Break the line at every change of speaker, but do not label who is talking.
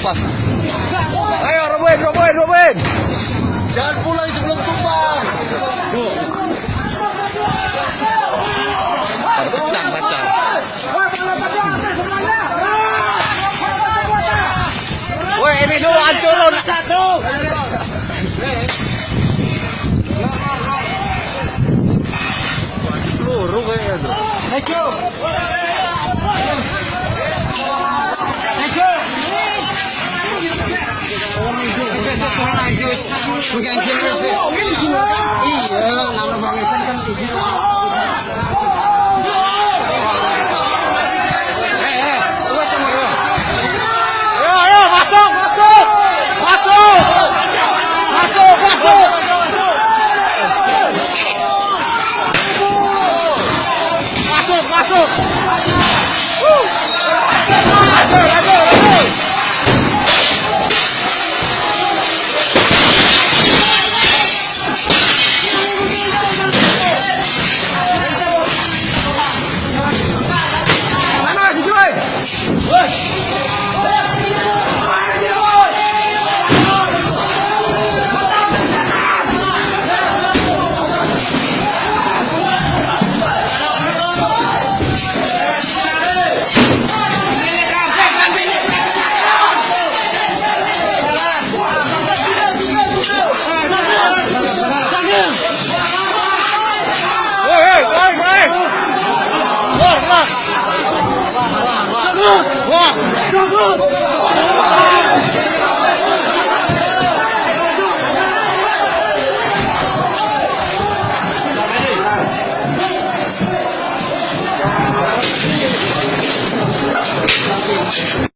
lepas. Ayo Robin.
Jangan pulang sebelum tumbang.
Pecah. Woi, ini dulu hancur lu. Satu. Peluru kayaknya tuh. Ayo, masuk. Masuk. Aduh. Mana si Joy? Wah.